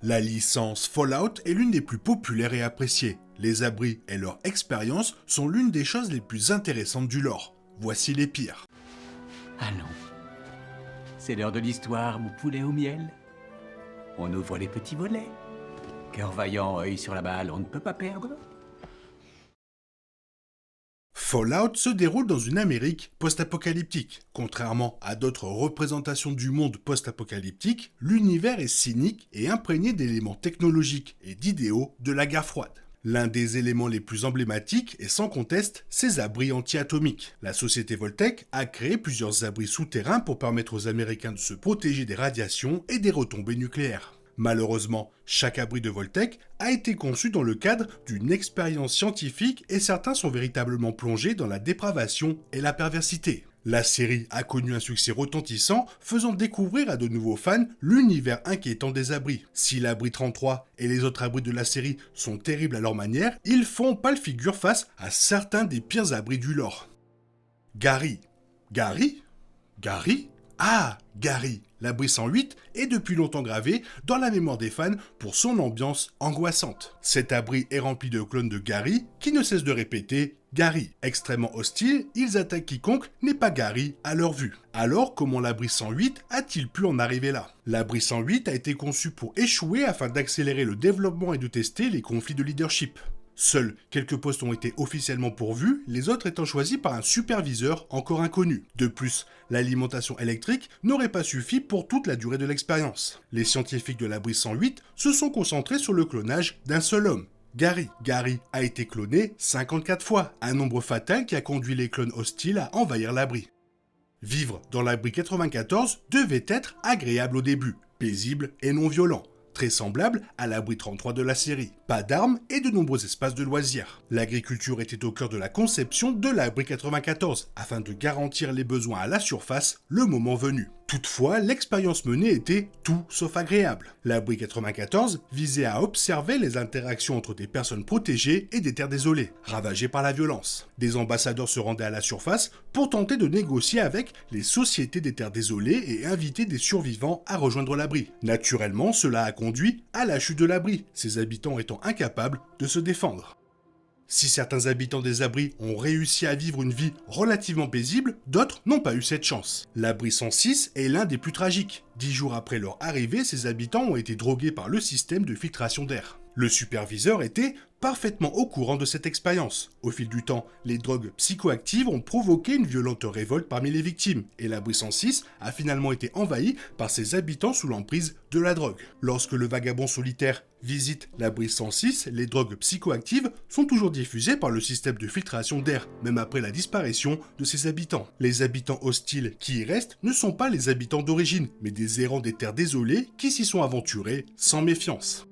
La licence Fallout est l'une des plus populaires et appréciées. Les abris et leur expérience sont l'une des choses les plus intéressantes du lore. Voici les pires. Allons. C'est l'heure de l'histoire, mon poulet au miel. On ouvre les petits volets. Cœur vaillant, œil sur la balle, on ne peut pas perdre. Fallout se déroule dans une Amérique post-apocalyptique. Contrairement à d'autres représentations du monde post-apocalyptique, l'univers est cynique et imprégné d'éléments technologiques et d'idéaux de la guerre froide. L'un des éléments les plus emblématiques est sans conteste ses abris anti-atomiques. La société Voltec a créé plusieurs abris souterrains pour permettre aux Américains de se protéger des radiations et des retombées nucléaires. Malheureusement, chaque abri de Voltec a été conçu dans le cadre d'une expérience scientifique et certains sont véritablement plongés dans la dépravation et la perversité. La série a connu un succès retentissant, faisant découvrir à de nouveaux fans l'univers inquiétant des abris. Si l'abri 33 et les autres abris de la série sont terribles à leur manière, ils font pâle figure face à certains des pires abris du lore. Gary. Gary ? Ah, Gary, l'abri 108 est depuis longtemps gravé dans la mémoire des fans pour son ambiance angoissante. Cet abri est rempli de clones de Gary qui ne cessent de répéter Gary. Extrêmement hostiles, ils attaquent quiconque n'est pas Gary à leur vue. Alors, comment l'abri 108 a-t-il pu en arriver là ? L'abri 108 a été conçu pour échouer afin d'accélérer le développement et de tester les conflits de leadership. Seuls quelques postes ont été officiellement pourvus, les autres étant choisis par un superviseur encore inconnu. De plus, l'alimentation électrique n'aurait pas suffi pour toute la durée de l'expérience. Les scientifiques de l'abri 108 se sont concentrés sur le clonage d'un seul homme, Gary. Gary a été cloné 54 fois, un nombre fatal qui a conduit les clones hostiles à envahir l'abri. Vivre dans l'abri 94 devait être agréable au début, paisible et non violent. Très semblable à l'abri 33 de la série. Pas d'armes et de nombreux espaces de loisirs. L'agriculture était au cœur de la conception de l'abri 94, afin de garantir les besoins à la surface le moment venu. Toutefois, l'expérience menée était tout sauf agréable. L'abri 94 visait à observer les interactions entre des personnes protégées et des terres désolées, ravagées par la violence. Des ambassadeurs se rendaient à la surface pour tenter de négocier avec les sociétés des terres désolées et inviter des survivants à rejoindre l'abri. Naturellement, cela a conduit à la chute de l'abri, ses habitants étant incapables de se défendre. Si certains habitants des abris ont réussi à vivre une vie relativement paisible, d'autres n'ont pas eu cette chance. L'abri 106 est l'un des plus tragiques. 10 jours après leur arrivée, ses habitants ont été drogués par le système de filtration d'air. Le superviseur était parfaitement au courant de cette expérience. Au fil du temps, les drogues psychoactives ont provoqué une violente révolte parmi les victimes, et l'abri 106 a finalement été envahi par ses habitants sous l'emprise de la drogue. Lorsque le vagabond solitaire visite l'abri 106, les drogues psychoactives sont toujours diffusées par le système de filtration d'air, même après la disparition de ses habitants. Les habitants hostiles qui y restent ne sont pas les habitants d'origine, mais des errants des terres désolées qui s'y sont aventurés sans méfiance.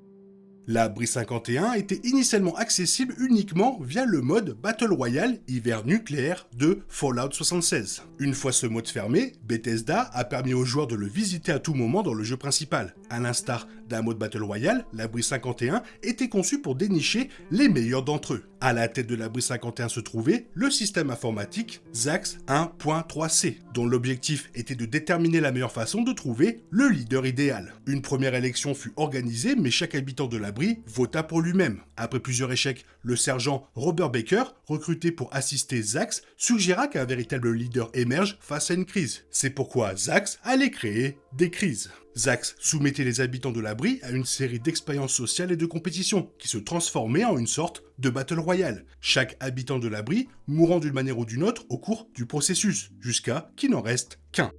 L'abri 51 était initialement accessible uniquement via le mode Battle Royale hiver nucléaire de Fallout 76. Une fois ce mode fermé, Bethesda a permis aux joueurs de le visiter à tout moment dans le jeu principal. À l'instar d'un mode Battle Royale, l'abri 51 était conçu pour dénicher les meilleurs d'entre eux. À la tête de l'abri 51 se trouvait le système informatique ZAX 1.3c, dont l'objectif était de déterminer la meilleure façon de trouver le leader idéal. Une première élection fut organisée, mais chaque habitant de l'abri vota pour lui-même. Après plusieurs échecs, le sergent Robert Baker, recruté pour assister Zax, suggéra qu'un véritable leader émerge face à une crise. C'est pourquoi Zax allait créer des crises. Zax soumettait les habitants de l'abri à une série d'expériences sociales et de compétitions qui se transformaient en une sorte de battle royale. Chaque habitant de l'abri mourant d'une manière ou d'une autre au cours du processus, jusqu'à qu'il n'en reste qu'un.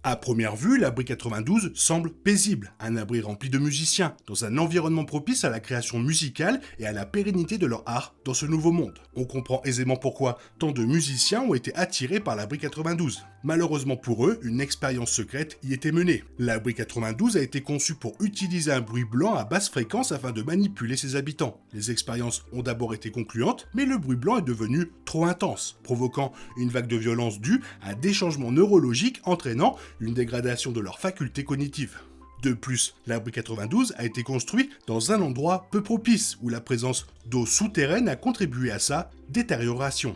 À première vue, l'abri 92 semble paisible, un abri rempli de musiciens, dans un environnement propice à la création musicale et à la pérennité de leur art dans ce nouveau monde. On comprend aisément pourquoi tant de musiciens ont été attirés par l'abri 92. Malheureusement pour eux, une expérience secrète y était menée. L'abri 92 a été conçu pour utiliser un bruit blanc à basse fréquence afin de manipuler ses habitants. Les expériences ont d'abord été concluantes, mais le bruit blanc est devenu trop intense, provoquant une vague de violence due à des changements neurologiques entraînant une dégradation de leurs facultés cognitives. De plus, l'abri 92 a été construit dans un endroit peu propice, où la présence d'eau souterraine a contribué à sa détérioration.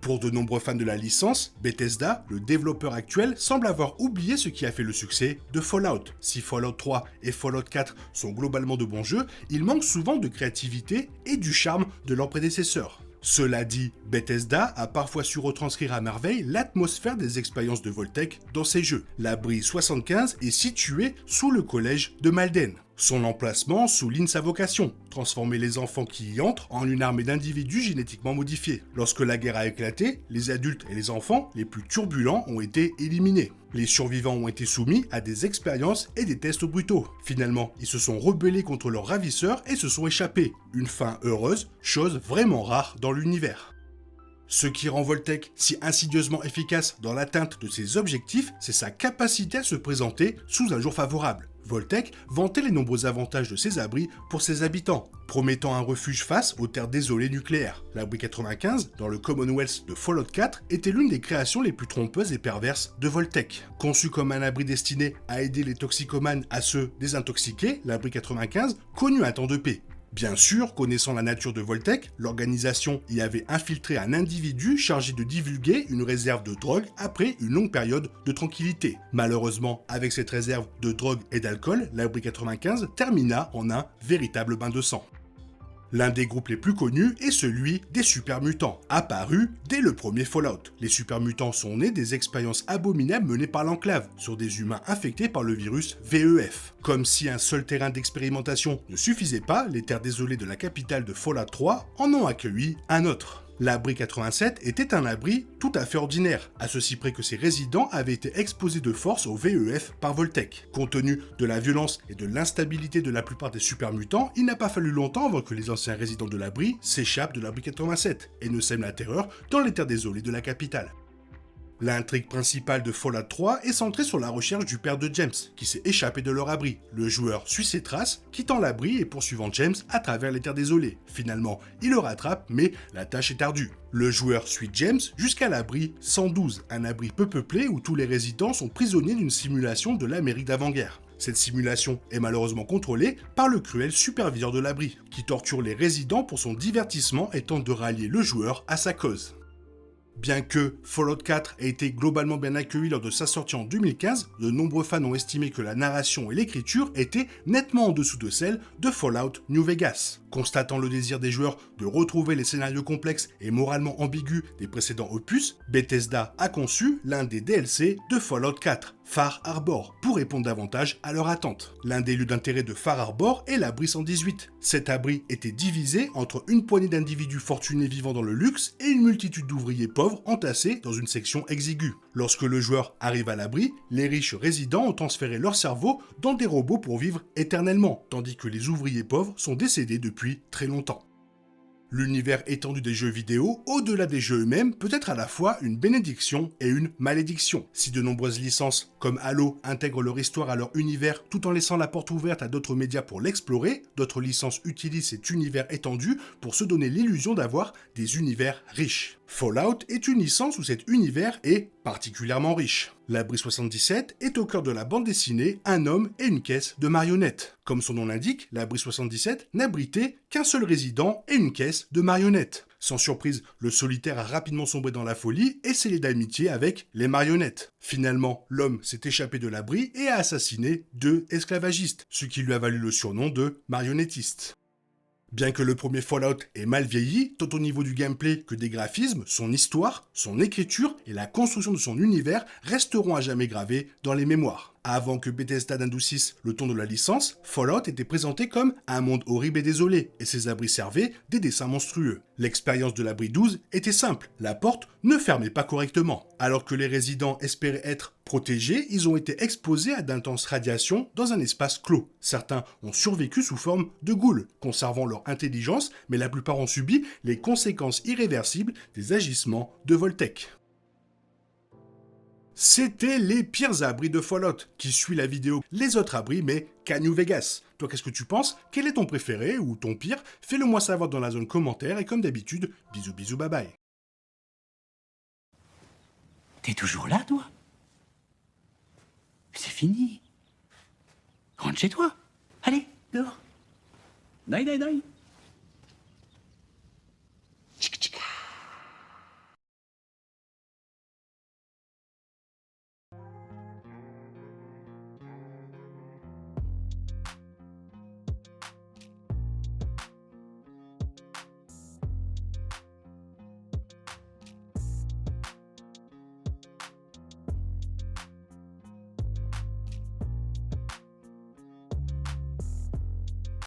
Pour de nombreux fans de la licence, Bethesda, le développeur actuel, semble avoir oublié ce qui a fait le succès de Fallout. Si Fallout 3 et Fallout 4 sont globalement de bons jeux, ils manquent souvent de créativité et du charme de leurs prédécesseurs. Cela dit, Bethesda a parfois su retranscrire à merveille l'atmosphère des expériences de Vault-Tec dans ses jeux. L'abri 75 est situé sous le collège de Malden. Son emplacement souligne sa vocation, transformer les enfants qui y entrent en une armée d'individus génétiquement modifiés. Lorsque la guerre a éclaté, les adultes et les enfants les plus turbulents ont été éliminés. Les survivants ont été soumis à des expériences et des tests brutaux. Finalement, ils se sont rebellés contre leurs ravisseurs et se sont échappés. Une fin heureuse, chose vraiment rare dans l'univers. Ce qui rend Vault-Tec si insidieusement efficace dans l'atteinte de ses objectifs, c'est sa capacité à se présenter sous un jour favorable. Vault-Tec vantait les nombreux avantages de ses abris pour ses habitants, promettant un refuge face aux terres désolées nucléaires. L'abri 95, dans le Commonwealth de Fallout 4, était l'une des créations les plus trompeuses et perverses de Vault-Tec. Conçu comme un abri destiné à aider les toxicomanes à se désintoxiquer, l'abri 95 connut un temps de paix. Bien sûr, connaissant la nature de Vault-Tec, l'organisation y avait infiltré un individu chargé de divulguer une réserve de drogue après une longue période de tranquillité. Malheureusement, avec cette réserve de drogue et d'alcool, l'abri 95 termina en un véritable bain de sang. L'un des groupes les plus connus est celui des super-mutants, apparus dès le premier Fallout. Les super-mutants sont nés des expériences abominables menées par l'Enclave sur des humains infectés par le virus VEF. Comme si un seul terrain d'expérimentation ne suffisait pas, les terres désolées de la capitale de Fallout 3 en ont accueilli un autre. L'abri 87 était un abri tout à fait ordinaire, à ceci près que ses résidents avaient été exposés de force au VEF par Vault-Tec. Compte tenu de la violence et de l'instabilité de la plupart des super-mutants, il n'a pas fallu longtemps avant que les anciens résidents de l'abri s'échappent de l'abri 87 et ne sèment la terreur dans les terres désolées de la capitale. L'intrigue principale de Fallout 3 est centrée sur la recherche du père de James, qui s'est échappé de leur abri. Le joueur suit ses traces, quittant l'abri et poursuivant James à travers les terres désolées. Finalement, il le rattrape, mais la tâche est ardue. Le joueur suit James jusqu'à l'abri 112, un abri peu peuplé où tous les résidents sont prisonniers d'une simulation de l'Amérique d'avant-guerre. Cette simulation est malheureusement contrôlée par le cruel superviseur de l'abri, qui torture les résidents pour son divertissement et tente de rallier le joueur à sa cause. Bien que Fallout 4 ait été globalement bien accueilli lors de sa sortie en 2015, de nombreux fans ont estimé que la narration et l'écriture étaient nettement en dessous de celles de Fallout New Vegas. Constatant le désir des joueurs de retrouver les scénarios complexes et moralement ambigus des précédents opus, Bethesda a conçu l'un des DLC de Fallout 4, Far Harbor, pour répondre davantage à leur attente. L'un des lieux d'intérêt de Far Harbor est l'abri 118. Cet abri était divisé entre une poignée d'individus fortunés vivant dans le luxe et une multitude d'ouvriers pauvres entassés dans une section exiguë. Lorsque le joueur arrive à l'abri, les riches résidents ont transféré leur cerveau dans des robots pour vivre éternellement, tandis que les ouvriers pauvres sont décédés depuis très longtemps. L'univers étendu des jeux vidéo, au-delà des jeux eux-mêmes, peut être à la fois une bénédiction et une malédiction. Si de nombreuses licences, comme Halo, intègrent leur histoire à leur univers tout en laissant la porte ouverte à d'autres médias pour l'explorer, d'autres licences utilisent cet univers étendu pour se donner l'illusion d'avoir des univers riches. Fallout est une licence où cet univers est particulièrement riche. L'abri 77 est au cœur de la bande dessinée Un homme et une caisse de marionnettes. Comme son nom l'indique, l'abri 77 n'abritait qu'un seul résident et une caisse de marionnettes. Sans surprise, le solitaire a rapidement sombré dans la folie et s'est lié d'amitié avec les marionnettes. Finalement, l'homme s'est échappé de l'abri et a assassiné 2 esclavagistes, ce qui lui a valu le surnom de marionnettiste. Bien que le premier Fallout ait mal vieilli, tant au niveau du gameplay que des graphismes, son histoire, son écriture et la construction de son univers resteront à jamais gravés dans les mémoires. Avant que Bethesda n'adoucisse le ton de la licence, Fallout était présenté comme un monde horrible et désolé, et ses abris servaient des dessins monstrueux. L'expérience de l'abri 12 était simple, la porte ne fermait pas correctement. Alors que les résidents espéraient être protégés, ils ont été exposés à d'intenses radiations dans un espace clos. Certains ont survécu sous forme de ghouls, conservant leur intelligence, mais la plupart ont subi les conséquences irréversibles des agissements de Vault-Tec. C'était les pires abris de Fallout, qui suit la vidéo Les autres abris, mais qu'à New Vegas. Toi, qu'est-ce que tu penses? Quel est ton préféré ou ton pire? Fais-le moi savoir dans la zone commentaire et comme d'habitude, bisous bisous bye bye. T'es toujours là, toi? C'est fini. Rentre chez toi. Allez, dehors. Dai, dai, dai.